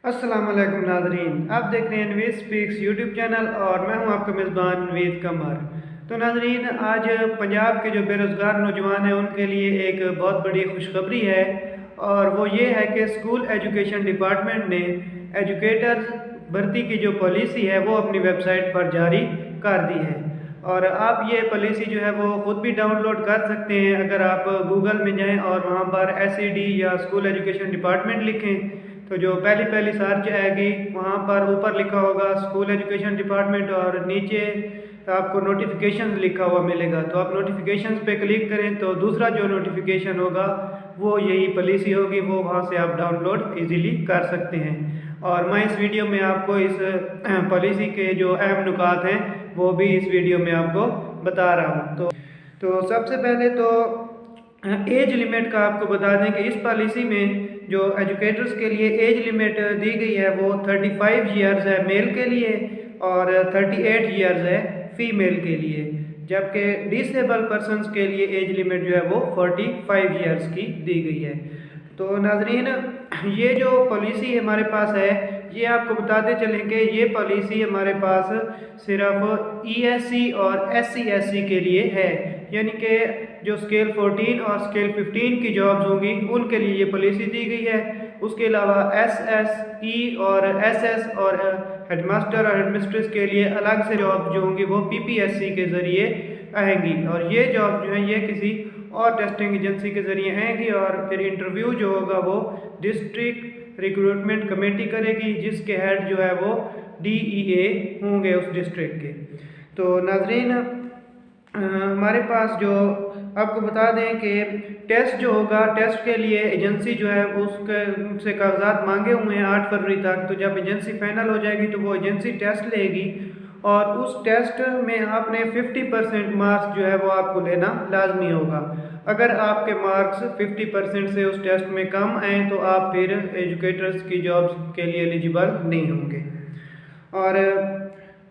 अस्सलाम वालेकुम नाजरीन, आप देख रहे हैं नवीद स्पीक्स यूट्यूब चैनल और मैं हूं आपका मेज़बान नवीद कमर। तो नाजरीन, आज पंजाब के जो बेरोज़गार नौजवान हैं उनके लिए एक बहुत बड़ी खुशखबरी है और वो ये है कि स्कूल एजुकेशन डिपार्टमेंट ने एजुकेटर भर्ती की जो पॉलिसी है वो अपनी वेबसाइट पर जारी कर दी है। और आप ये पॉलिसी जो है वो ख़ुद भी डाउनलोड कर सकते हैं अगर आप गूगल में जाएं और वहाँ पर SED या स्कूल एजुकेशन डिपार्टमेंट लिखें तो जो पहली पहली सर्च आएगी वहाँ पर ऊपर लिखा होगा स्कूल एजुकेशन डिपार्टमेंट और नीचे आपको नोटिफिकेशन लिखा हुआ मिलेगा। तो आप नोटिफिकेशंस पे क्लिक करें तो दूसरा जो नोटिफिकेशन होगा वो यही पॉलिसी होगी, वो वहाँ से आप डाउनलोड इजीली कर सकते हैं। और मैं इस वीडियो में आपको इस पॉलिसी के जो अहम नुकात हैं वो भी इस वीडियो में आपको बता रहा हूँ। तो सबसे पहले तो एज लिमिट का आपको बता दें कि इस पॉलिसी में जो एजुकेटर्स के लिए एज लिमिट दी गई है वो 35 ईयर्स है मेल के लिए और 38 ईयर्स है फीमेल के लिए, जबकि डिसेबल पर्सनस के लिए एज लिमिट जो है वो 45 ईयर्स की दी गई है। तो नाजरीन, ये जो पॉलिसी हमारे पास है ये आपको बताते चलें कि ये पॉलिसी हमारे पास सिर्फ ESC और SC/SC के लिए है, यानी कि जो स्केल 14 और स्केल 15 की जॉब्स होंगी उनके लिए ये पॉलिसी दी गई है। उसके अलावा SSE और SS और हेडमास्टर और हेडमिस्ट्रेस के लिए अलग से जॉब जो होंगी वो PPSC के ज़रिए आएंगी और ये जॉब जो है ये किसी और टेस्टिंग एजेंसी के ज़रिए आएंगी और फिर इंटरव्यू जो होगा वो डिस्ट्रिक्ट रिक्रूटमेंट कमेटी करेगी जिसके हेड जो है वो DEA होंगे उस डिस्ट्रिक्ट के। तो नाजरीन, हमारे पास जो आपको बता दें कि टेस्ट जो होगा, टेस्ट के लिए एजेंसी जो है उसके उनसे कागजात मांगे हुए हैं 8 फरवरी तक। तो जब एजेंसी फाइनल हो जाएगी तो वो एजेंसी टेस्ट लेगी और उस टेस्ट में आपने 50% मार्क्स जो है वो आपको लेना लाजमी होगा। अगर आपके मार्क्स 50% से उस टेस्ट में कम आए तो आप फिर एजुकेटर्स की जॉब्स के लिए एलिजिबल नहीं होंगे। और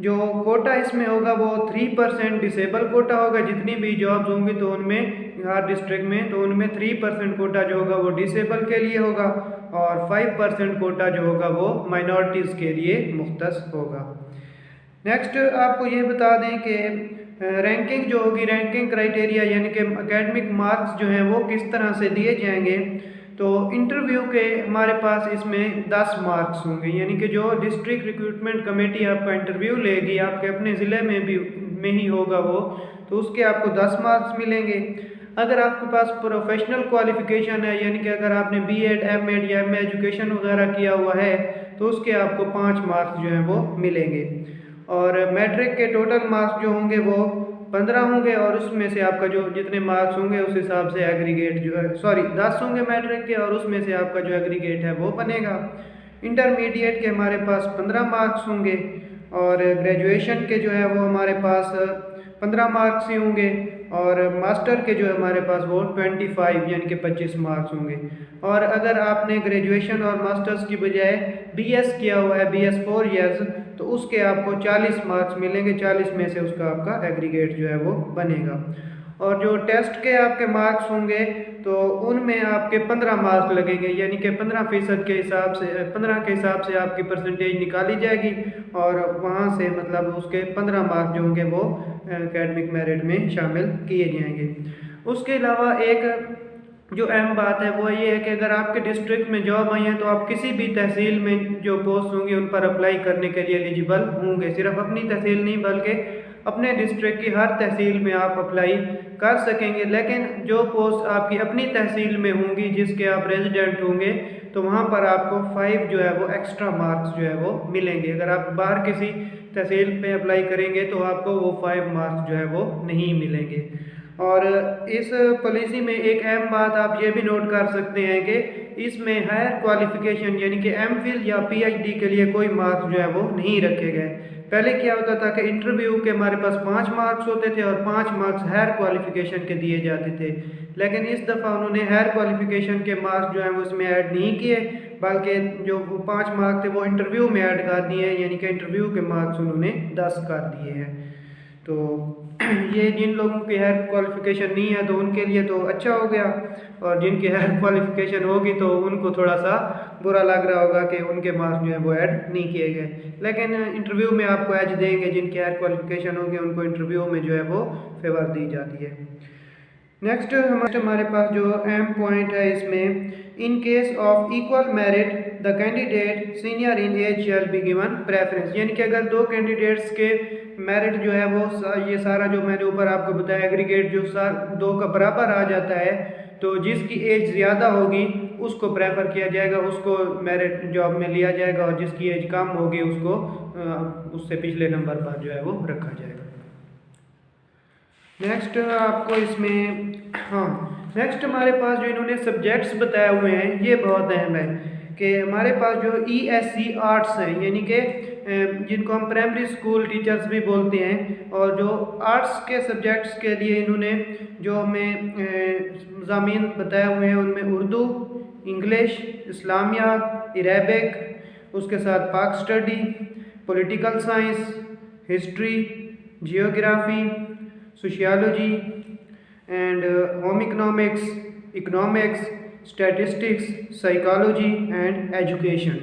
जो कोटा इसमें होगा वो 3% डिसेबल कोटा होगा। जितनी भी जॉब्स होंगी तो उनमें हर डिस्ट्रिक्ट में तो उनमें 3% कोटा जो होगा वो डिसेबल के लिए होगा और 5% कोटा जो होगा वो माइनॉरिटीज़ के लिए मुख्तस होगा। नेक्स्ट आपको ये बता दें कि रैंकिंग जो होगी, रैंकिंग क्राइटेरिया यानी कि एकेडमिक मार्क्स जो हैं वो किस तरह से दिए जाएंगे। तो इंटरव्यू के हमारे पास इसमें 10 मार्क्स होंगे, यानी कि जो डिस्ट्रिक्ट रिक्रूटमेंट कमेटी आपका इंटरव्यू लेगी आपके अपने ज़िले में ही होगा वो, तो उसके आपको 10 मार्क्स मिलेंगे। अगर आपके पास प्रोफेशनल क्वालिफिकेशन है, यानी कि अगर आपने B.Ed, M.Ed या MA एजुकेशन वगैरह किया हुआ है तो उसके आपको 5 मार्क्स जो हैं वो मिलेंगे। और मैट्रिक के टोटल मार्क्स जो होंगे वो 15 होंगे और उसमें से आपका जो जितने मार्क्स होंगे उस हिसाब से एग्रीगेट जो है 10 होंगे मैट्रिक के और उसमें से आपका जो एग्रीगेट है वो बनेगा। इंटरमीडिएट के हमारे पास 15 मार्क्स होंगे और ग्रेजुएशन के जो है वो हमारे पास 15 मार्क्स ही होंगे और मास्टर के जो है हमारे पास वो 25 यानी कि 25 मार्क्स होंगे। और अगर आपने ग्रेजुएशन और मास्टर्स की बजाय BS किया हुआ है, BS 4 ईयर्स, तो उसके आपको 40 मार्क्स मिलेंगे। 40 में से उसका आपका एग्रीगेट जो है वो बनेगा। और जो टेस्ट के आपके मार्क्स होंगे तो उनमें आपके 15 मार्क्स लगेंगे, यानी कि 15% के हिसाब से 15 के हिसाब से आपकी परसेंटेज निकाली जाएगी और वहाँ से मतलब उसके 15 मार्क्स जो होंगे वो एकेडमिक मेरिट में शामिल किए जाएंगे। उसके अलावा एक जो अहम बात है वो ये है कि अगर आपके डिस्ट्रिक्ट में जॉब आई है तो आप किसी भी तहसील में जो पोस्ट होंगी उन पर अप्लाई करने के लिए एलिजिबल होंगे। सिर्फ अपनी तहसील नहीं बल्कि अपने डिस्ट्रिक्ट की हर तहसील में आप अप्लाई कर सकेंगे। लेकिन जो पोस्ट आपकी अपनी तहसील में होंगी जिसके आप रेजिडेंट होंगे तो वहाँ पर आपको 5 जो है वो एक्स्ट्रा मार्क्स जो है वो मिलेंगे। अगर आप बाहर किसी तहसील पे अप्लाई करेंगे तो आपको वो 5 मार्क्स जो है वो नहीं मिलेंगे। और इस पॉलिसी में एक अहम बात आप ये भी नोट कर सकते हैं कि इसमें हायर क्वालिफिकेशन यानी कि MPhil या PhD के लिए कोई मार्क्स जो है वो नहीं रखे गए। पहले क्या होता था कि इंटरव्यू के हमारे पास 5 मार्क्स होते थे और 5 मार्क्स हायर क्वालिफिकेशन के दिए जाते थे, लेकिन इस दफ़ा उन्होंने हायर क्वालिफिकेशन के मार्क्स जो हैं वो उसमें ऐड नहीं किए बल्कि जो 5 मार्क्स थे वो इंटरव्यू में ऐड कर दिए हैं, यानी कि इंटरव्यू के मार्क्स उन्होंने 10 कर दिए हैं। तो ये जिन लोगों की हायर क्वालिफ़िकेशन नहीं है तो उनके लिए तो अच्छा हो गया, और जिनकी हायर क्वालिफ़िकेशन होगी तो उनको थोड़ा सा बुरा लग रहा होगा कि उनके मार्क्स जो है वो ऐड नहीं किए गए। लेकिन इंटरव्यू में आपको एज देंगे, जिनकी हायर क्वालिफ़िकेशन होगी उनको इंटरव्यू में जो है वो फेवर दी जाती है। नेक्स्ट हमारे पास जो अहम पॉइंट है इसमें, in case of equal merit the candidate senior in age shall be given preference, यानी कि अगर दो कैंडिडेट्स के मेरिट जो है वो ये सारा जो मैंने ऊपर आपको बताया एग्रीगेट जो दो का बराबर आ जाता है, तो जिसकी एज ज़्यादा होगी उसको प्रेफर किया जाएगा, उसको मेरिट जॉब में लिया जाएगा, और जिसकी एज कम होगी उसको उससे पिछले नंबर पर जो है वो रखा जाएगा। नेक्स्ट आपको इसमें नेक्स्ट हमारे पास जो इन्होंने सब्जेक्ट्स बताए हुए हैं ये बहुत अहम है कि हमारे पास जो ESC आर्ट्स हैं, यानी कि जिनको हम प्राइमरी स्कूल टीचर्स भी बोलते हैं, और जो आर्ट्स के सब्जेक्ट्स के लिए इन्होंने जो हमें मज़ामीन बताए हुए हैं उनमें उर्दू, इंग्लिश, इस्लामियात, अरेबिक, उसके साथ पाक study, political science, history, geography, sociology and home economics, statistics, psychology and education.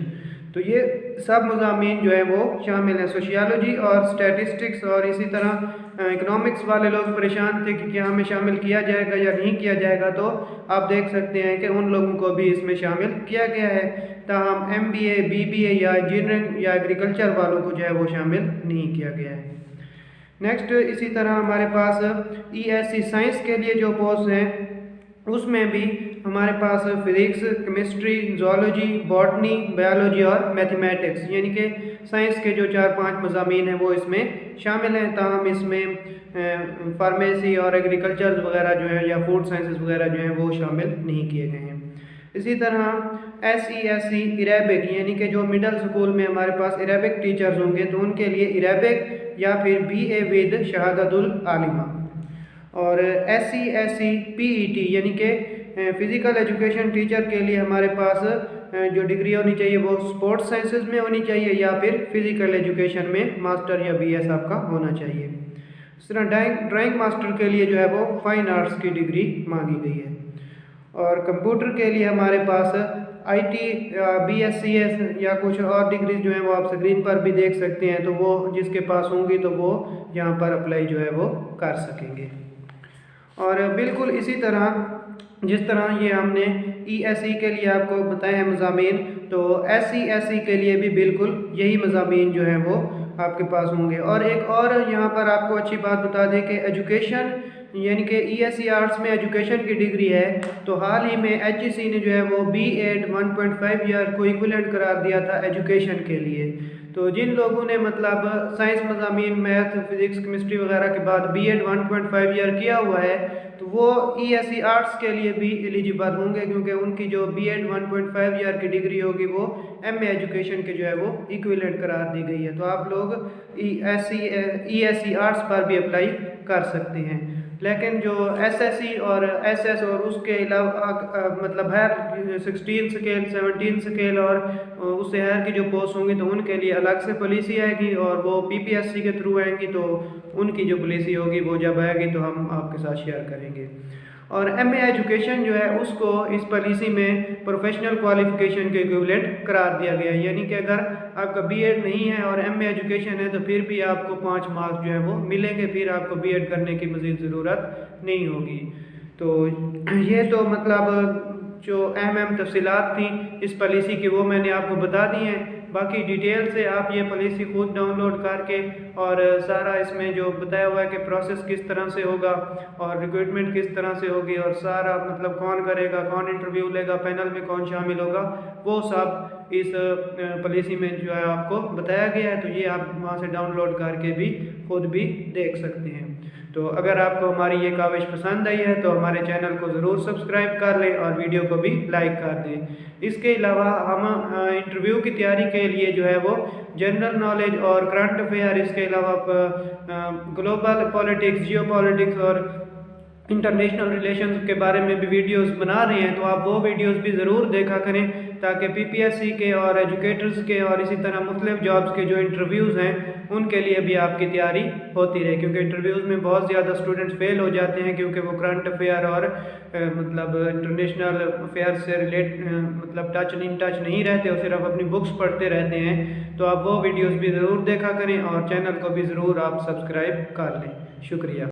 तो ये सब मज़ामीन जो है वो शामिल हैं। सोशियोलॉजी और स्टैटिस्टिक्स और इसी तरह इकोनॉमिक्स वाले लोग परेशान थे कि क्या हमें शामिल किया जाएगा या नहीं किया जाएगा, तो आप देख सकते हैं कि उन लोगों को भी इसमें शामिल किया गया है। ताहम MBA, BBA या इंजीनियरिंग या एग्रीकल्चर वालों को जो है वो शामिल नहीं किया गया है। नेक्स्ट इसी तरह हमारे पास ESC साइंस के लिए जो पोस्ट हैं उसमें भी हमारे पास physics, chemistry, zoology, botany, biology और मैथमेटिक्स, यानी कि साइंस के जो 4-5 मज़ामीन हैं वो इसमें शामिल हैं। ताहम इसमें फार्मेसी और एग्रीकल्चर वगैरह जो है या फूड साइंसेस वगैरह जो हैं वो शामिल नहीं किए गए हैं। इसी तरह SESC अरेबिक, यानी कि जो मिडिल स्कूल में हमारे पास अरेबिक टीचर्स होंगे तो उनके लिए अरेबिक या फिर BA विद शहादतुल आलिमा, और SESC PET यानी कि फ़िज़िकल एजुकेशन टीचर के लिए हमारे पास जो डिग्री होनी चाहिए वो स्पोर्ट्स साइंसेस में होनी चाहिए या फिर फ़िज़िकल एजुकेशन में मास्टर या BS आपका होना चाहिए। इस तरह ड्राइंग मास्टर के लिए जो है वो फाइन आर्ट्स की डिग्री मांगी गई है। और कंप्यूटर के लिए हमारे पास IT, BScs या कुछ और डिग्रीज जो हैं वो आप स्क्रीन पर भी देख सकते हैं, तो वो जिसके पास होंगी तो वो यहाँ पर अप्लाई जो है वो कर सकेंगे। और बिल्कुल इसी तरह जिस तरह ये हमने ESE के लिए आपको बताए हैं मज़ामीन, तो SESC के लिए भी बिल्कुल यही मज़ामीन जो हैं वो आपके पास होंगे। और एक और यहाँ पर आपको अच्छी बात बता दें कि एजुकेशन यानी कि ESC आर्ट्स में एजुकेशन की डिग्री है, तो हाल ही में HEC ने जो है वो B.Ed 1.5 ईयर को इक्विवेलेंट करार दिया था एजुकेशन के लिए। तो जिन लोगों ने मतलब साइंस मज़ामीन, मैथ, फिज़िक्स, केमिस्ट्री वगैरह के बाद B.Ed 1.5 ईयर किया हुआ है तो वो ESC आर्ट्स के लिए भी एलिजिबल होंगे, क्योंकि उनकी जो B.Ed 1.5 ईयर की डिग्री होगी वो MA एजुकेशन के जो है वो इक्विवेलेंट करार दी गई है। तो आप लोग ESC आर्ट्स पर भी अप्लाई कर सकते हैं। लेकिन जो SSC और SS और उसके अलावा मतलब हायर 16 स्केल, 17 स्केल और उससे हायर की जो पोस्ट होंगी तो उनके लिए अलग से पॉलिसी आएगी, और वो PPSC के थ्रू आएंगी, तो उनकी जो पॉलिसी होगी वो जब आएगी तो हम आपके साथ शेयर करेंगे। और MA एजुकेशन जो है उसको इस पॉलिसी में प्रोफेशनल क्वालिफिकेशन के इक्विवेलेंट करार दिया गया है, यानी कि अगर आपका B.Ed नहीं है और MA एजुकेशन है तो फिर भी आपको 5 मार्क्स जो है वो मिलेंगे, फिर आपको B.Ed करने की मज़ीद ज़रूरत नहीं होगी। तो ये तो मतलब जो अहम तफसीलात थी इस पॉलिसी की वो मैंने आपको बता दी हैं। बाकी डिटेल से आप ये पॉलिसी खुद डाउनलोड करके और सारा इसमें जो बताया हुआ है कि प्रोसेस किस तरह से होगा और रिक्रूटमेंट किस तरह से होगी और सारा मतलब कौन करेगा, कौन इंटरव्यू लेगा, पैनल में कौन शामिल होगा, वो सब इस पॉलिसी में जो है आपको बताया गया है। तो ये आप वहाँ से डाउनलोड करके भी खुद भी देख सकते हैं। तो अगर आपको हमारी ये काविश पसंद आई है तो हमारे चैनल को ज़रूर सब्सक्राइब कर लें और वीडियो को भी लाइक कर दें। इसके अलावा हम इंटरव्यू की तैयारी के लिए जो है वो जनरल नॉलेज और करंट अफेयर, इसके अलावा ग्लोबल पॉलिटिक्स, जियो पॉलिटिक्स और इंटरनेशनल रिलेशंस के बारे में भी वीडियोस बना रहे हैं, तो आप वो वीडियोस भी ज़रूर देखा करें ताकि पीपीएससी के और एजुकेटर्स के और इसी तरह मुख्तलिफ जॉब्स के जो इंटरव्यूज़ हैं उनके लिए भी आपकी तैयारी होती रहे, क्योंकि इंटरव्यूज़ में बहुत ज़्यादा स्टूडेंट्स फेल हो जाते हैं क्योंकि वो करंट अफेयर और मतलब इंटरनेशनल अफेयर से मतलब टच नहीं रहते, और सिर्फ अपनी बुक्स पढ़ते रहते हैं। तो आप वो वीडियोज़ भी ज़रूर देखा करें और चैनल को भी ज़रूर आप सब्सक्राइब कर लें। शुक्रिया।